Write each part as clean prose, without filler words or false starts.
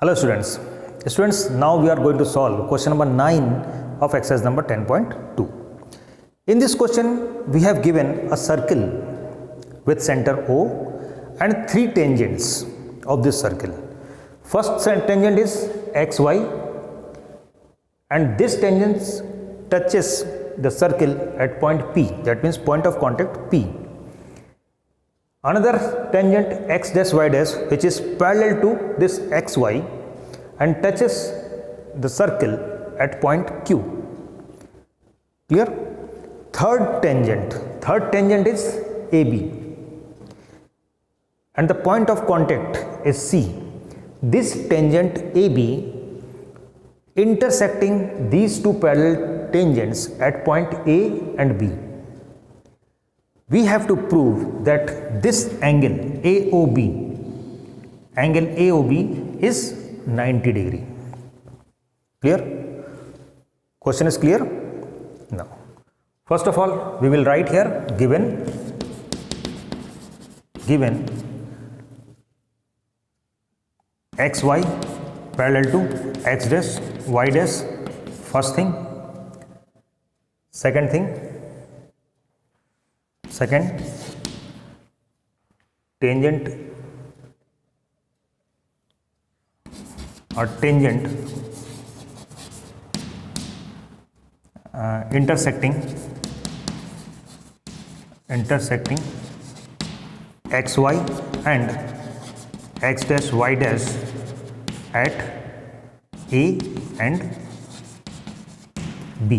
Hello students. Now we are going to solve question number 9 of exercise number 10.2. In this question, we have given a circle with center O and 3 tangents of this circle. First tangent is xy and this tangent touches the circle at point P, that means point of contact P. Another tangent x dash y dash which is parallel to this xy and touches the circle at point Q. Clear? Third tangent is AB and the point of contact is C. This tangent AB intersecting these two parallel tangents at point A and B. We have to prove that this angle AOB is 90 degree. Clear? Question is clear? Now, first of all, we will write here given xy parallel to x dash y dash, first thing. Second tangent intersecting xy and x dash y dash at A and B.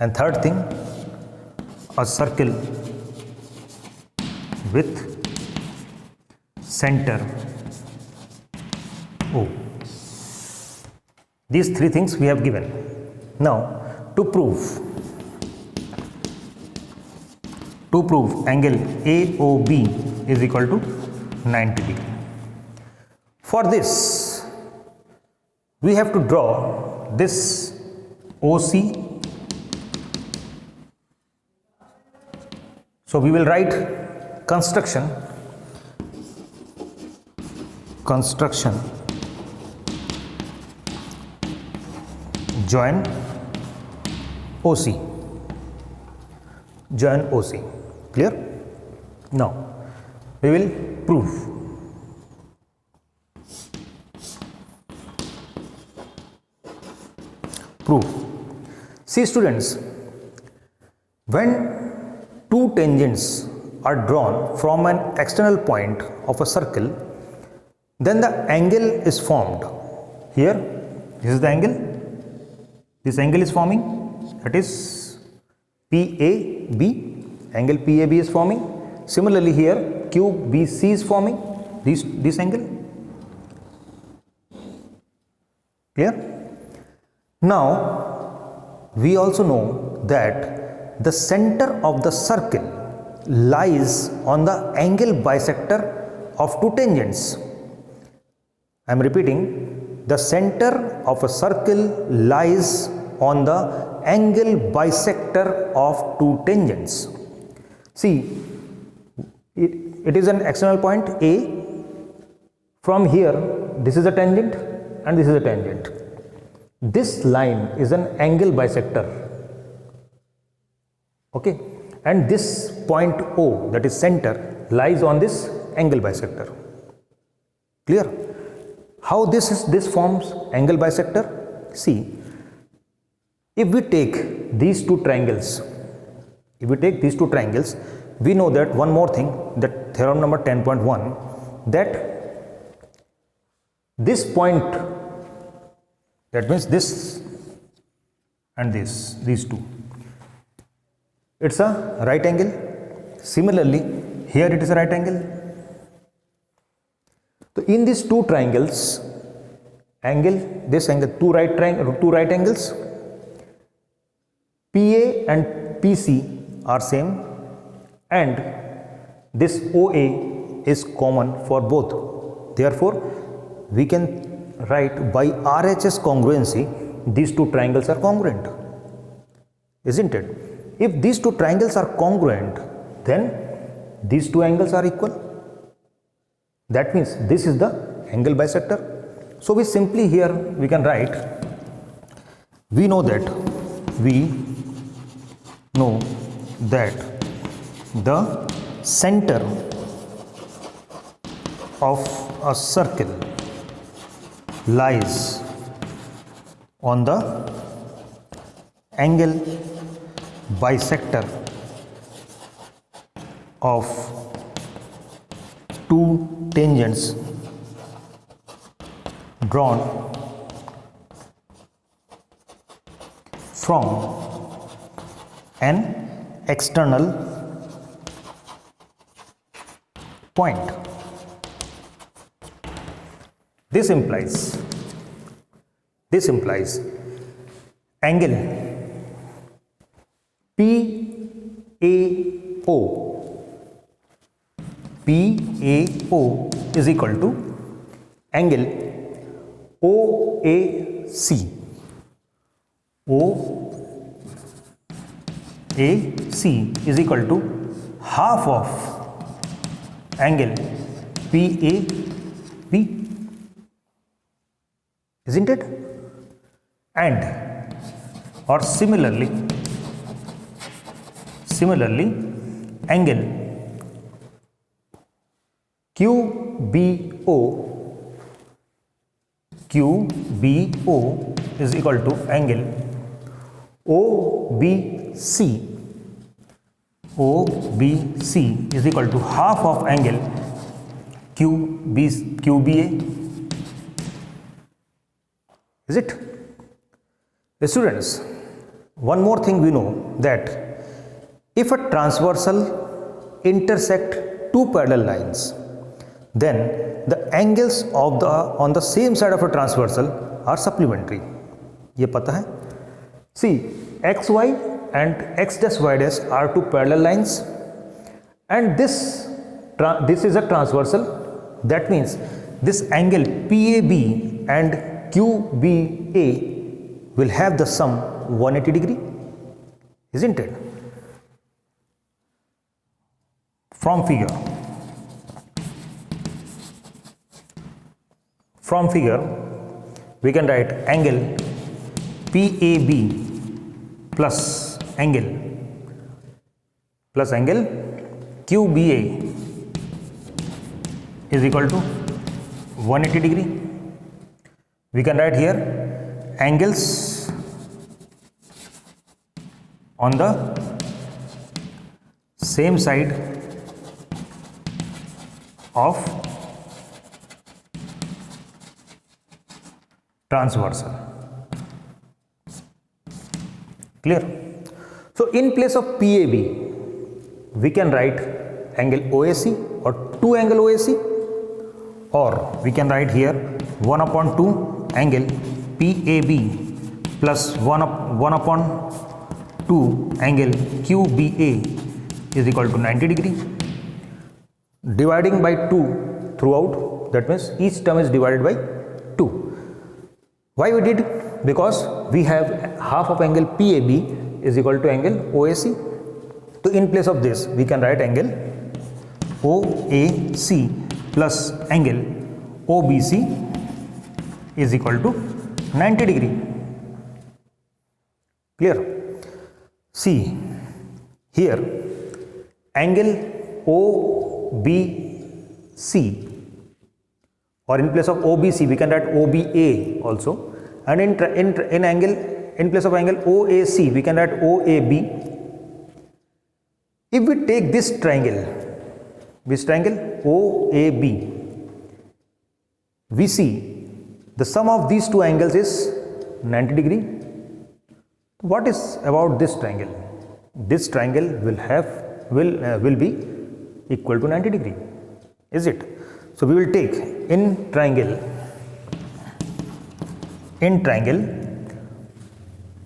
And third thing, a circle with center O. These 3 things we have given. Now, to prove angle AOB is equal to 90 degree. For this, we have to draw this OC. So we will write construction join OC. Clear? Now we will prove. See students, when two tangents are drawn from an external point of a circle, then the angle is formed. Here, this is the angle. This angle is forming, that is PAB. Angle PAB is forming. Similarly, here QBC is forming this angle. Clear? Now, we also know that the center of the circle lies on the angle bisector of two tangents. I am repeating, the center of a circle lies on the angle bisector of two tangents. See, it is an external point A. From here, this is a tangent and this is a tangent. This line is an angle bisector. Okay, and this point O, that is center, lies on this angle bisector. Clear? How this forms angle bisector? See, if we take these two triangles, we know that one more thing, that theorem number 10.1, that this point, that means this and these two, it's a right angle. Similarly, here it is a right angle. So in these two triangles, two right angles, PA and PC are same, and this OA is common for both. Therefore, we can write by RHS congruency, these two triangles are congruent, isn't it? If these two triangles are congruent, then these two angles are equal. That means this is the angle bisector So we simply here we can write, we know that the center of a circle lies on the angle bisector of two tangents drawn from an external point. This implies angle PAO is equal to angle OAC is equal to half of angle PAB, isn't it? And or similarly angle QBO is equal to angle OBC is equal to half of angle QBA. Is it? Students, one more thing we know, that if a transversal intersect two parallel lines, then the angles on the same side of a transversal are supplementary. ये पता है? See, XY and X dash Y dash are two parallel lines, and this is a transversal. That means this angle PAB and QBA will have the sum 180 degree, isn't it? From figure we can write angle PAB plus angle QBA is equal to 180 degree. We can write here angles on the same side of transversal. Clear? So in place of PAB we can write angle OAC or 2 angle OAC, or we can write here 1/2 angle PAB plus 1/2 angle QBA is equal to 90 degree. Dividing by 2 throughout, that means each term is divided by 2. Why we did? Because we have half of angle PAB is equal to angle OAC. So in place of this we can write angle OAC plus angle OBC is equal to 90 degree. Clear? See here, angle OBC, or in place of OBC we can write OBA also, and in place of angle OAC we can write OAB. If we take this triangle OAB, we see the sum of these two angles is 90 degree. What is about this triangle? This triangle will be equal to 90 degree, is it? So we will take in triangle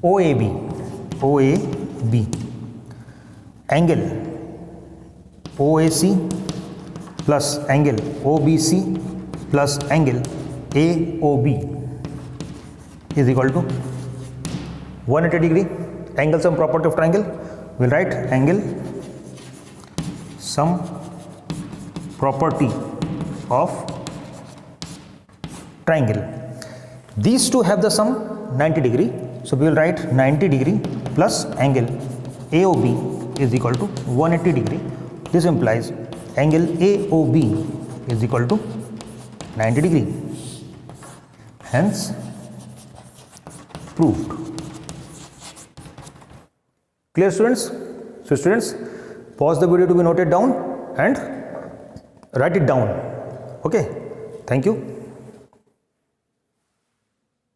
OAB angle OAC plus angle OBC plus angle AOB is equal to 180 degree. Angle sum property of triangle, we'll write angle sum property of triangle These two have the sum 90 degree. So we will write 90 degree plus angle AOB is equal to 180 degree. This implies angle AOB is equal to 90 degree. Hence proved. Clear, students? So students, pause the video to be noted down and write it down. Okay, thank you.